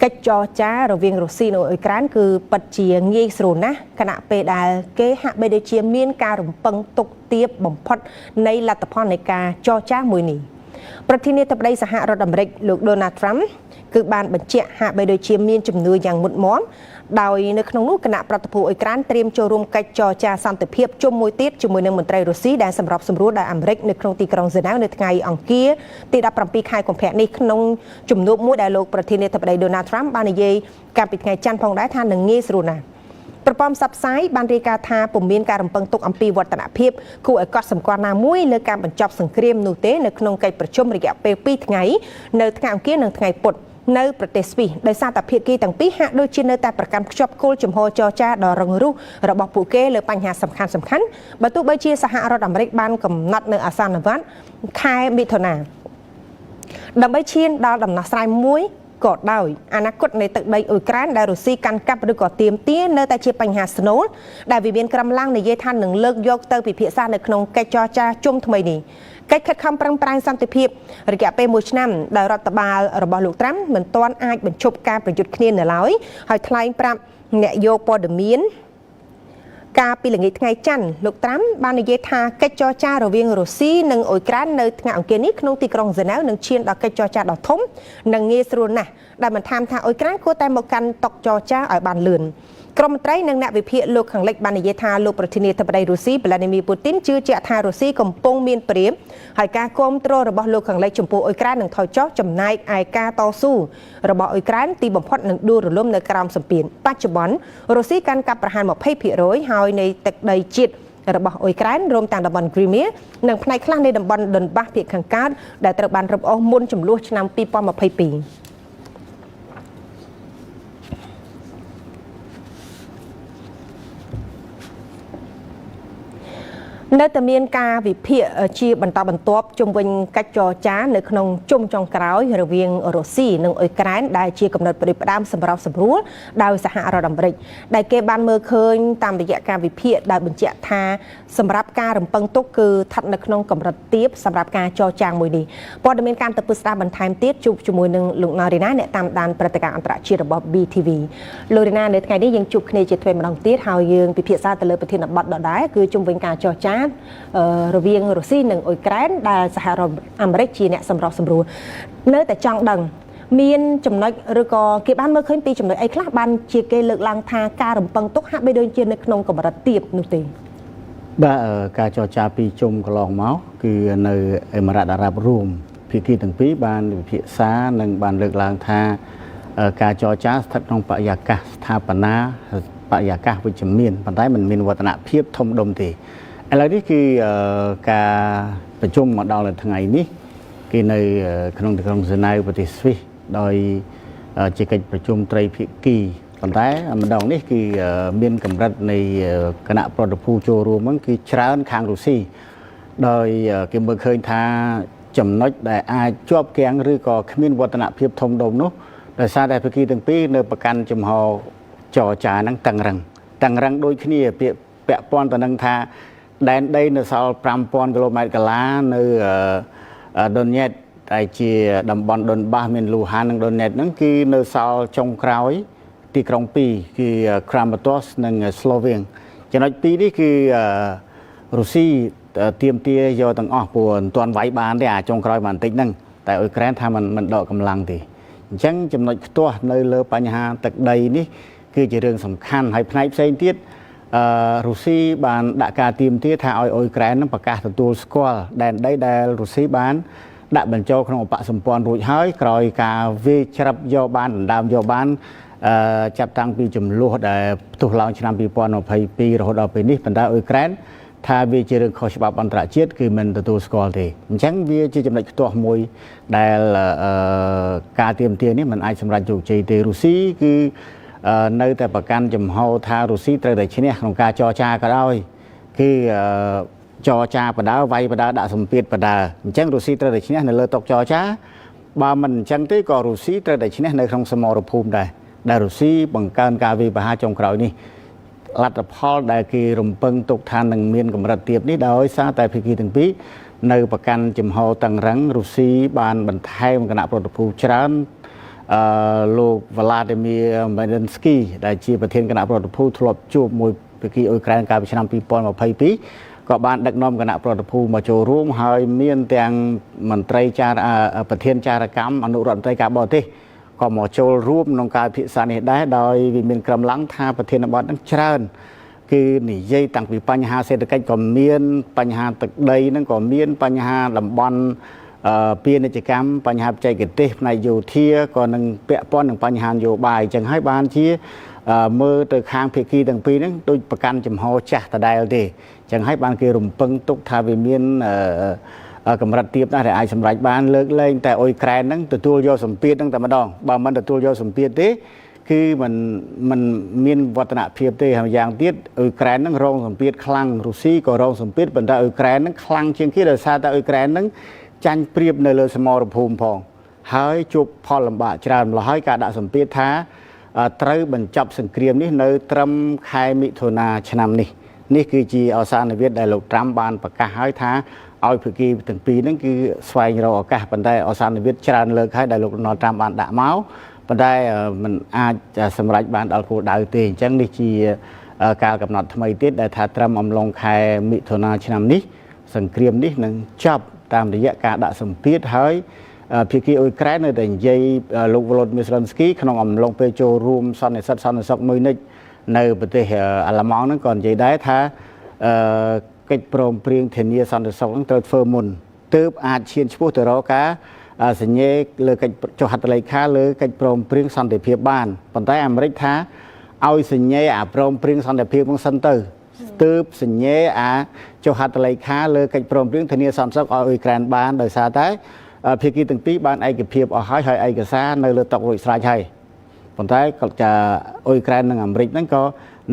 កិច្ចចរចារវាងរុស្ស៊ីនិងអ៊ុយក្រែនគឺពិតជាងាយស្រួលណាស់ខណៈពេលដែលគេហាក់បីដូចជាមានការរំពឹងទុកទាបបំផុតនៃលទ្ធផលនៃការចរចាមួយនេះប្រធានាធិបតីសហរដ្ឋអាមេរិកលោក Donald Trump គឺបានបញ្ជាក់ហាក់បីដូចជាមានជំនឿយ៉ាងមុតមាំដោយនៅក្នុងនោះគណៈប្រតិភូអ៊ុយក្រែនត្រៀមចូលរួមកិច្ចចរចាសន្តិភាពជុំមួយទៀតជាមួយនឹងមន្ត្រីរុស្ស៊ីដែលសម្របសម្រួលដោយអាមេរិកនៅក្នុងទីក្រុងហ្សឺណែវនៅថ្ងៃអង្គារទី17ខែកុម្ភៈនេះក្នុងជំនួបមួយដែលលោកប្រធានាធិបតី Donald Trump បាននិយាយកាលពីថ្ងៃច័ន្ទផងដែរថានឹងងាយស្រួលណាស់ប្រព័ន្ធផ្សព្វផ្សាយបានរាយការណ៍ថាពុំមានការរំពឹងទុកអំពីវឌ្ឍនភាពគួរឲ្យកត់សម្គាល់ណាមួយលើការបញ្ចប់សង្គ្រាមនោះទេនៅក្នុងកិច្ចប្រជុំរយៈពេល2ថ្ងៃនៅថ្ងៃអង្គារនិងថ្ងៃពុធនៅប្រទេសស្វីសដោយសារតែភាគីទាំងពីរហាក់ដូចជានៅតែប្រកាន់ខ្ជាប់គោលជំហរចរចាដ៏រឹងរូសរបស់ពួកគេលើបញ្ហាសំខាន់ៗបើទោះបីជាសហរដ្ឋអាមេរិកបានកំណត់នៅអាសន្នវត្តខែមិថុនាដើម្បីឈានដល់ដំណោះស្រាយមួយក៏ដោយអនាគតនៃទឹកដីអ៊ុយក្រែនដែលរុស្ស៊ីកាន់កាប់ឬក៏ទាមទារនៅតែជាបញ្ហាស្នូលដែលវិមានក្រមឡាំងនិយាយថានឹងលើកយកទៅពិភាក្សានៅក្នុងកិច្ចចរចាជុំថ្មីនេះកិច្ចខិតខំប្រឹងប្រែងសន្តិភាពរយៈពេល1ឆ្នាំដោយរដ្ឋបាលរបស់លោកត្រាំមិនទាន់អាចបញ្ឈប់ការប្រយុទ្ធគ្នានៅឡើយហើយថ្លែងប្រាប់អ្នកយកព័ត៌មានកាលពីល្ងាចថ្ងៃច័ន្ទលោកត្រាំបាននិយាយថាកិច្ចចរចារវាងរុស្ស៊ីនិងអ៊ុយក្រែននៅថ្ងៃអង្គារនេះក្នុងទីក្រុងហ្សឺណែវនឹងឈានដល់កិច្ចចរចាដ៏ធំនិងងាយស្រួលណាស់ដែលបានថាអ៊ុយក្រែនគួរតែមកកាន់តុចរចាឲ្យបានលឿន ក្រមត្រីនិងអ្នកវិភាគលោកខាងលិចបាននិយាយថាលោកប្រធានាធិបតីរុស្ស៊ីវ្លាឌីមៀពូទីនជឿជាក់ថារុស្ស៊ីកំពុងមានព្រៀបហើយការគាំទ្ររបស់លោកខាងលិចចំពោះអ៊ុយក្រែននឹងថយចុះចំណែកឯការតស៊ូរបស់អ៊ុយក្រែនទីបំផុតនឹងដួលរលំនៅក្រោមសម្ពាធបច្ចុប្បន្នរុស្ស៊ីកាន់កាប់ប្រហែល 20% ហើយនៃទឹកដីជាតិរបស់អ៊ុយក្រែនរួមទាំងតំបន់ Crimea និងផ្នែកខ្លះនៃតំបន់ Donbas ភាគខាងកើតដែលត្រូវបានរឹបអូសមុនចំនួនឆ្នាំ 2022 នៅតែមានការវិភាគជាបន្តបន្ទាប់ជុំវិញកិច្ចចរចានៅក្នុងជុំចុងក្រោយរវាងរុស្ស៊ីនិងអ៊ុយក្រែនដែលជាកំណត់ផ្ដាំសម្រាប់សម្រួលដោយសហរដ្ឋអាមេរិកដែលគេបានមើលឃើញតាមរយៈការវិភាគដែលបញ្ជាក់ថាសម្រាប់ការរំពឹងទុកគឺស្ថិតនៅក្នុងកម្រិតទាបសម្រាប់ការចរចាមួយនេះព័ត៌មានការទៅស្ដាប់បន្ថែមទៀតជួបជាមួយនឹងលោកណារីណាអ្នកតាមដានព្រឹត្តិការណ៍អន្តរជាតិរបស់ BTV លោករីណានៅថ្ងៃនេះយើងជួបគ្នាជាថ្មីម្ដងទៀតហើយយើងពិភាក្សាទៅលើប្រធានបទដដែលគឺជុំវិញការចរចារវាងរុស្ស៊ីនិងអ៊ុយក្រែនដែលសហរដ្ឋអាមេរិកជាអ្នកសម្រុះសម្រួលនៅតែចង់ដឹងមានចំណុចឬក៏គេបានមើលឃើញពីចំណុចអីខ្លះបានជាគេលើកឡើងថាការរំពឹងទុកហាក់បីដូចជានៅក្នុងកម្រិតទាបនោះទេបាទការចរចាពីជុំកន្លងមកគឺនៅអេមីរ៉ាតអារ៉ាប់រួមភាគីទាំងពីរបានវិភាសានិងបានលើកឡើងថាការចរចាស្ថិតក្នុងបរិយាកាសស្ថាបនាបរិយាកាសវិជ្ជមានប៉ុន្តែมันមានវឌ្ឍនភាពធំដុំទេឥឡូវនេះគឺការប្រជុំមកដល់ថ្ងៃនេះគឺនៅក្នុងទីក្រុងហ្សឺណែវប្រទេសស្វីសដោយជាកិច្ចប្រជុំត្រីភាគីប៉ុន្តែម្ដងនេះគឺមានកម្រិតនៃគណៈប្រតិភូចូលរួមហ្នឹងគឺច្រើនខាងរុស្ស៊ីដោយគេមើលឃើញថាចំណុចដែលអាចជាប់គាំងឬក៏គ្មានវឌ្ឍនភាពធំដុំនោះដោយសារតែភាគីទាំងពីរនៅប្រកាន់ចំហចរចាហ្នឹងតឹងរឹងដូចគ្នាពាក់ព័ន្ធទៅនឹងថាដែនដីនៅសល់ 5000 គីឡូម៉ែត្រកន្លះនៅដុនញេតដែលជាតំបន់ដុនបាសមានលូហាននិងដុនញេតហ្នឹងគឺនៅសល់ចុងក្រោយទីក្រុង2គឺ Kramatorsk និង Slovenia ចំណុច2នេះគឺរុស្ស៊ីទាមទារយកទាំងអស់ព្រោះមិនទាន់វាយបានទេអាចុងក្រោយបន្តិចហ្នឹងតែអ៊ុយក្រែនថាมันដកកម្លាំងទេអញ្ចឹងចំណុចខ្ទាស់នៅលើបញ្ហាទឹកដីនេះគឺជារឿងសំខាន់ហើយផ្នែកផ្សេងទៀតរុស្ស៊ីបានដាក់ការទាមទារថាឲ្យអ៊ុយក្រែននឹងប្រកាសទទួលស្គាល់ដែនដីដែលរុស្ស៊ីបានដាក់បញ្ចូលក្នុងឧបសម្ព័ន្ធរួចហើយក្រោយការវាយច្រាប់យកបានដណ្ដើមយកបានចាប់តាំងពីចំនួនដែលផ្ទុះឡើងឆ្នាំ 2022 រហូតដល់ពេលនេះប៉ុន្តែអ៊ុយក្រែនថាវាជារឿងខុសច្បាប់អន្តរជាតិគឺមិនទទួលស្គាល់ទេអញ្ចឹងវាជាចំណុចខ្ទាស់មួយដែលការទាមទារនេះមិនអាចសម្រេចជោគជ័យទេរុស្ស៊ីគឺនៅតែប្រកាន់ចំហថារុស្ស៊ីត្រូវតែឈ្នះក្នុងការចរចាក៏ដោយគឺចរចាបដាវាយបដាដាក់សម្ពាធបដាអញ្ចឹងរុស្ស៊ីត្រូវតែឈ្នះនៅលើតុចរចាបើមិនអញ្ចឹងទេក៏រុស្ស៊ីត្រូវតែឈ្នះនៅក្នុងសមរភូមិដែលរុស្ស៊ីបង្កើនការវាយប្រហារចុងក្រោយនេះលទ្ធផលដែលគេរំពឹងទុកថានឹងមានកម្រិតទាបនេះដោយសារតែភាគីទាំងពីរនៅប្រកាន់ចំហតឹងរឹងរុស្ស៊ីបានបន្ថែមគណៈប្រតិភូច្រើនលោក Vladimir Zelensky ដែលជាប្រធានគណៈប្រតិភូធ្លាប់ជួបមួយភាគីអ៊ុយក្រែនកាលពីឆ្នាំ 2022 ក៏បានដឹកនាំគណៈប្រតិភូមកចូលរួមហើយមានទាំងមន្ត្រីប្រធានចារកម្មអនុរដ្ឋមន្ត្រីការបរទេសក៏មកចូលរួមក្នុងការពិភាក្សានេះដែរដោយវាមានក្រំឡើងថាប្រធានបទនឹងច្រើនគឺនិយាយតាំងពីបញ្ហាសេដ្ឋកិច្ចក៏មានបញ្ហាទឹកដីហ្នឹងក៏មានបញ្ហាតំបន់ពាណិជ្ជកម្មបញ្ហាបច្ចេកទេសផ្នែកយោធាក៏នឹងពាក់ព័ន្ធនឹងបញ្ហានយោបាយអញ្ចឹងហើយបានជាមើលទៅខាងភាគីទាំងពីរហ្នឹងដូចប្រកាន់ចំហចាស់ដដែលទេអញ្ចឹងហើយបានគេរំពឹងទុកថាវាមានកម្រិតទាបណាស់ដែលអាចសម្រេចបានលើកលែងតែអ៊ុយក្រែនហ្នឹងទទួលយកសម្ពាធហ្នឹងតែម្ដងបើមិនទទួលយកសម្ពាធទេគឺมันមានវឌ្ឍនភាពទេហើយយ៉ាងទៀតអ៊ុយក្រែនហ្នឹងរងសម្ពាធខ្លាំងរុស្ស៊ីក៏រងសម្ពាធប៉ុន្តែអ៊ុយក្រែនហ្នឹងខ្លាំងជាងគេដោយសារតែអ៊ុយក្រែនហ្នឹងចាញ់ព្រៀបនៅលើសមរភូមិផងហើយជួបផលលំបាកច្រើនម្ល៉េះហើយការដាក់សម្ពាធថាត្រូវបញ្ចប់សង្គ្រាមនេះនៅត្រឹមខែមិថុនាឆ្នាំនេះគឺជាអសានវិទ្យាដែលលោកត្រាំបានប្រកាសហើយថាឲ្យភាគីទាំងពីរហ្នឹងគឺស្វែងរកឱកាសប៉ុន្តែអសានវិទ្យាច្រើនលើកហើយដែលលោកដូណាល់ត្រាំបានដាក់មកប៉ុន្តែมันអាចសម្រេចបានដល់គោលដៅទេអញ្ចឹងនេះជាការកំណត់ថ្មីទៀតដែលថាត្រឹមអំឡុងខែមិថុនាឆ្នាំនេះសង្គ្រាមនេះនឹងចប់តាមរយៈការដាក់សម្ពាធហើយភាគីអ៊ុយក្រែននៅតែនិយាយលោក Volodymyr Zelensky ក្នុងអំឡុងពេលចូលរួមសន្និសីទមួយនេះ នៅប្រទេសអាល្លឺម៉ង់ហ្នឹងក៏និយាយដែរថាកិច្ចព្រមព្រៀងធានាសន្តិសុខហ្នឹងត្រូវធ្វើមុនទើបអាចឈានឆ្ពោះទៅរកការសញ្ញេលើកិច្ចចុះហត្ថលេខាលើកិច្ចព្រមព្រៀងសន្តិភាពបានប៉ុន្តែអាមេរិកថាឲ្យសញ្ញេអាព្រមព្រៀងសន្តិភាពហ្នឹងសិនទៅទើបសញ្ញេចុះហត្ថលេខាលើកិច្ចព្រមព្រៀងធានាសន្តិសុខឲ្យអ៊ុយក្រែនបានដោយសារតែភាគីទាំងពីរបានឯកភាពអស់ហើយឯកសារនៅលើតុរួចស្រេចហើយប៉ុន្តែក៏ចាអ៊ុយក្រែននិងអាមេរិកហ្នឹងក៏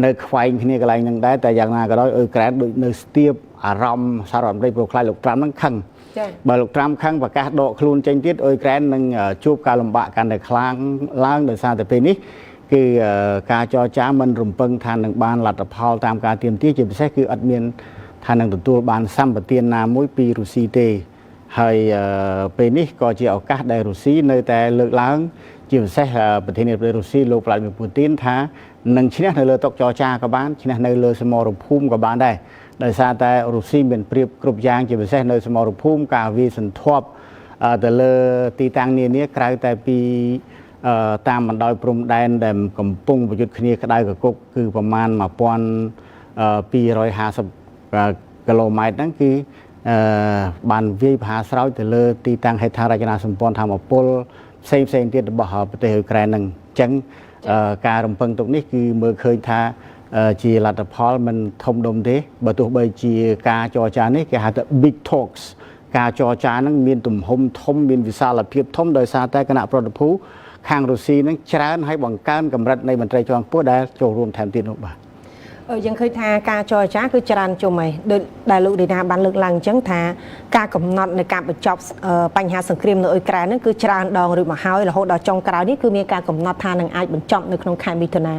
នៅខ្វែងគ្នាកន្លែងហ្នឹងដែរតែយ៉ាងណាក៏ដោយអ៊ុយក្រែនដូចនៅស្ទាបអារម្មណ៍សហរដ្ឋអាមេរិកព្រោះខ្លាចលោកត្រាំហ្នឹងខឹងបើលោកត្រាំខឹងប្រកាសដកខ្លួនចេញទៀតអ៊ុយក្រែននឹងជួបការលំបាកកាន់តែខ្លាំងឡើងដោយសារតែពេលនេះគឺការចរចាមិនរំពឹងថានឹងបានលទ្ធផលតាមការទាមទារជាពិសេសគឺអត់មានថានឹងទទួលបានសម្បទានណាមួយពីរុស្ស៊ីទេហើយពេលនេះក៏ជាឱកាសដែលរុស្ស៊ីនៅតែលើកឡើងជាពិសេសប្រធានាធិបតីរុស្ស៊ីលោក Vladimir Putin ថានឹងឈ្នះនៅលើតុចរចាក៏បានឈ្នះនៅលើសមរភូមិក៏បានដែរដោយសារតែរុស្ស៊ីមានប្រៀបគ្រប់យ៉ាងជាពិសេសនៅសមរភូមិការវាយសន្ធាប់ទៅលើទីតាំងនានាក្រៅតែពីតាមបណ្ដោយព្រំដែនដែលកំពុងប្រយុទ្ធគ្នាក្តៅកគុកគឺប្រមាណ1250គីឡូម៉ែត្រហ្នឹងគឺបានវាយប្រហារស្រោចទៅលើទីតាំងហេដ្ឋារចនាសម្ព័ន្ធធម្មពលផ្សេងទៀតរបស់ប្រទេសអ៊ុយក្រែនហ្នឹងអញ្ចឹងការរំពឹងទុកនេះគឺមើលឃើញថាជាលទ្ធផលមិនធំដុំទេបើទោះបីជាការចរចានេះគេហៅថា big talks ការចរចាហ្នឹងមានទំហំធំមានវិសាលភាពធំដោយសារតែគណៈប្រតិភូខាងរុស្ស៊ីហ្នឹងច្រើនហើយបង្កើនកម្រិតនៃមន្ត្រីជាន់ខ្ពស់ដែលចូលរួមថែមទៀតនោះបាទយើងឃើញថាការចរចាគឺច្រើនជុំហើយដូចដែលលោករីណាបានលើកឡើងអញ្ចឹងថាការកំណត់នៃការបញ្ចប់បញ្ហាសង្គ្រាមនៅអ៊ុយក្រែនហ្នឹងគឺច្រើនដងរួចមកហើយរហូតដល់ចុងក្រោយនេះគឺមានការកំណត់ថានឹងអាចបញ្ចប់នៅក្នុងខែមិថុនា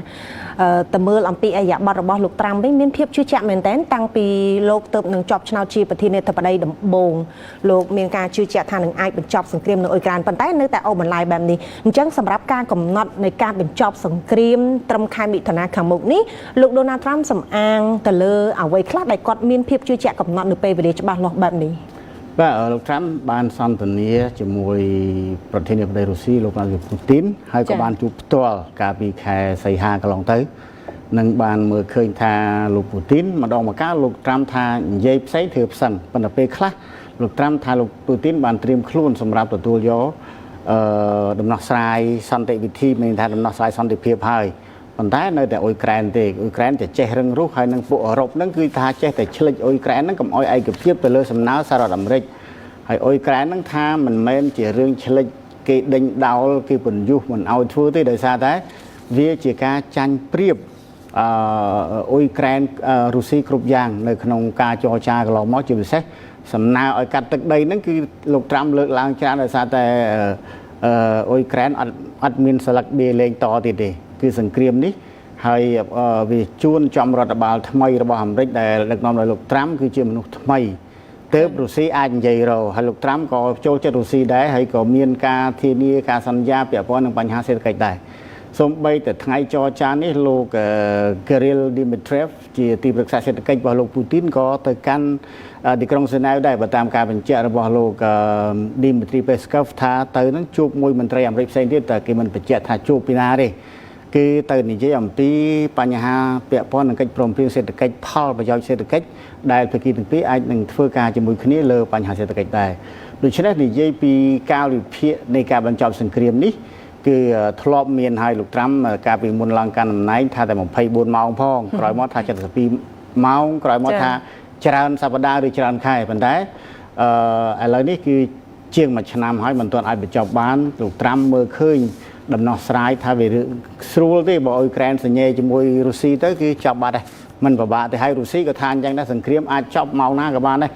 តើមើលអំពីអរិយាប័ត្ររបស់លោកត្រាំវិញមានភាពជឿជាក់មែនទែនតាំងពីលោកទៅនឹងជាប់ឆ្នោតជាប្រធានាធិបតីដំបូងលោកមានការជឿជាក់ថានឹងអាចបញ្ចប់សង្គ្រាមនៅអ៊ុយក្រែនប៉ុន្តែនៅតែអូសបន្លាយបែបនេះអញ្ចឹងសម្រាប់ការកំណត់នៃការបញ្ចប់សង្គ្រាមត្រឹមខែមិថុនាខាងមុខនេះលោកដូណាល់ត្រាំសំអាងទៅលើអ្វីខ្លះដែលគាត់មានភាពជឿជាក់កំណត់នៅពេលវេលាច្បាស់លាស់បែបនេះបាទលោកត្រាំបានសន្ទនាជាមួយប្រធានាធិបតីរុស្ស៊ីលោក Vladimir Putin ហើយក៏បានជួបផ្ទាល់កាលពីខែសីហាកន្លងទៅនឹងបានមើលឃើញថាលោក Putin ម្ដងម្កាលលោកត្រាំថានិយាយផ្សេងធ្វើផ្សិនប៉ុន្តែពេលខ្លះលោកត្រាំថាលោក Putin បានត្រៀមខ្លួនសម្រាប់ទទួលយកដំណោះស្រាយសន្តិវិធីមានថាដំណោះស្រាយសន្តិភាពហើយប៉ុន្តែនៅតែអ៊ុយក្រែនទេអ៊ុយក្រែនតែចេះរឹងរូសហើយនឹងពួកអឺរ៉ុបហ្នឹងគឺថាចេះតែឆ្លិចអ៊ុយក្រែនហ្នឹងកុំឲ្យឯកភាពទៅលើសំណើសហរដ្ឋអាមេរិកហើយអ៊ុយក្រែនហ្នឹងថាមិនមែនជារឿងឆ្លិចគេដេញដោលគេពន្យុះមិនឲ្យធ្វើទេដោយសារតែវាជាការចាញ់ប្រៀបអ៊ុយក្រែនរុស្ស៊ីគ្រប់យ៉ាងនៅក្នុងការចរចាកន្លងមកជាពិសេសសំណើឲ្យកាត់ទឹកដីហ្នឹងគឺលោកត្រាំលើកឡើងច្រើនដោយសារតែអ៊ុយក្រែនអត់មានស្លឹកដៀលេងតទៀតទេគឺសង្គ្រាមនេះហើយវាជួនចំរដ្ឋបាលថ្មីរបស់អាមេរិកដែលដឹកនាំដោយលោកត្រាំគឺជាមនុស្សថ្មីទើបរុស្ស៊ីអាចនិយាយរកហើយលោកត្រាំក៏ចូលចិត្តរុស្ស៊ីដែរហើយក៏មានការធានាការសន្យាពាក់ព័ន្ធនឹងបញ្ហាសេដ្ឋកិច្ចដែរសូម្បីតែថ្ងៃចរចានេះលោក Kirill Dmitriev ជាទីប្រឹក្សាសេដ្ឋកិច្ចរបស់លោក Putin ក៏ទៅកាន់ទីក្រុងហ្សឺណែវដែរបើតាមការបញ្ជាក់របស់លោក Dmitry Peskov ថាទៅនឹងជួបមួយមន្ត្រីអាមេរិកផ្សេងទៀតតែគេមិនបញ្ជាក់ថាជួបពីណាទេគឺទៅនិយាយអំពីបញ្ហាពាក់ព័ន្ធនឹងកិច្ចព្រមព្រៀងសេដ្ឋកិច្ចផលប្រយោជន៍សេដ្ឋកិច្ចដែលភាគីទាំងពីរអាចនឹងធ្វើការជាមួយគ្នាលើបញ្ហាសេដ្ឋកិច្ចដែរដូច្នេះនិយាយពីការវិភាគនៃការបញ្ចប់សង្គ្រាមនេះគឺធ្លាប់មានឲ្យលោកត្រាំកាលពីមុនឡើងកាន់តំណែងថាតែ24ម៉ោងផងក្រោយមកថា72ម៉ោងក្រោយមកថាច្រើនសប្តាហ៍ឬច្រើនខែប៉ុន្តែឥឡូវនេះគឺជាង1ឆ្នាំហើយមិនទាន់អាចបញ្ចប់បានលោកត្រាំមើលឃើញដំណោះស្រាយថាវាស្រួលទេបើអ៊ុយក្រែនសញ្ញេជាមួយរុស្ស៊ីទៅគឺចប់បាត់ហើយមិនពិបាកទេហើយរុស្ស៊ីក៏ថាអញ្ចឹងដែរសង្គ្រាមអាចចប់ម៉ោងណាក៏បានដែរ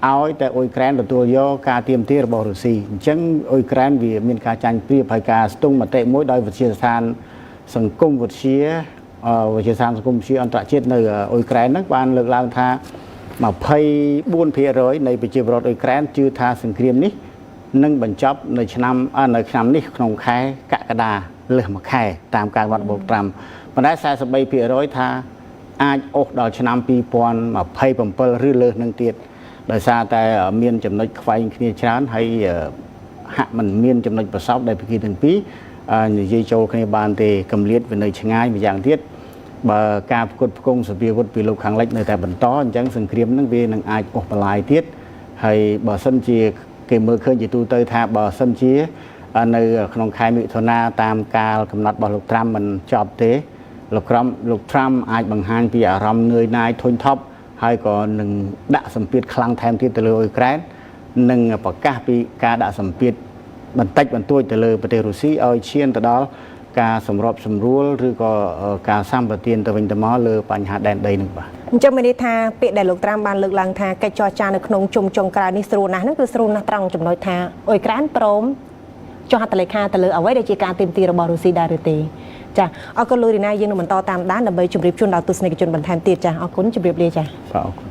ឲ្យតែអ៊ុយក្រែនទទួលយកការទាមទាររបស់រុស្ស៊ីអញ្ចឹងអ៊ុយក្រែនវាមានការចាញ់ប្រៀបហើយការស្ទង់មតិមួយដោយវិទ្យាស្ថានសង្គមវិទ្យាសង្គមវិទ្យាអន្តរជាតិនៅអ៊ុយក្រែនហ្នឹងបានលើកឡើងថា24% នៃប្រជាពលរដ្ឋអ៊ុយក្រែនជឿថាសង្គ្រាមនេះនឹងបញ្ចប់នៅឆ្នាំនេះក្នុងខែកក្កដាលើសមួយខែតាមការវត្តបូកត្រាំប៉ុន្តែ43%ថាអាចអូសដល់ឆ្នាំ2027ឬលើសនឹងទៀតដោយសារតែមានចំណុចខ្វែងគ្នាច្រើនហើយហាក់មិនមានចំណុចប្រសពដែលភាគីទាំងពីរនិយាយចូលគ្នាបានទេកម្រិតវានៅឆ្ងាយម្យ៉ាងទៀត បើការផ្គត់ផ្គង់សភាវុធពីលោកខាងលិចនៅតែបន្តអញ្ចឹងសង្គ្រាមនឹងវានឹងអាចអូសបន្លាយទៀតហើយបើសិនជាគេមើលឃើញជាទូទៅថាបើសិនជានៅក្នុងខែមិថុនាតាមកាលកំណត់របស់លោកត្រាំមិនចប់ទេលោកត្រាំអាចបង្ហាញពីអារម្មណ៍នឿយណាយធុញថប់ហើយក៏នឹងដាក់សម្ពាធខ្លាំងថែមទៀតទៅលើអ៊ុយក្រែននិងប្រកាសពីការដាក់សម្ពាធបន្តិចបន្តួចទៅលើប្រទេសរុស្ស៊ីឲ្យឈានទៅដល់ការសម្របសម្រួលឬក៏ការសម្បទានទៅវិញទៅមកលើបញ្ហាដែនដីនឹងបាទអញ្ចឹងមានន័យថាពាក្យដែលលោកត្រាំបានលើកឡើងថាកិច្ចចរចានៅក្នុងជុំចុងក្រោយនេះស្រួលណាស់ហ្នឹងគឺស្រួលណាស់ត្រង់ចំណុចថាអ៊ុយក្រែនព្រមចុះហត្ថលេខាទៅលើអ្វីដែលជាការទាមទាររបស់រុស្ស៊ីដែរឬទេចាអរគុណលោករីណាយើងនឹងបន្តតាមដានដើម្បីជម្រាបជូនដល់ទស្សនិកជនបន្ថែមទៀតចាអរគុណជម្រាបលាចាបាទអរគុណ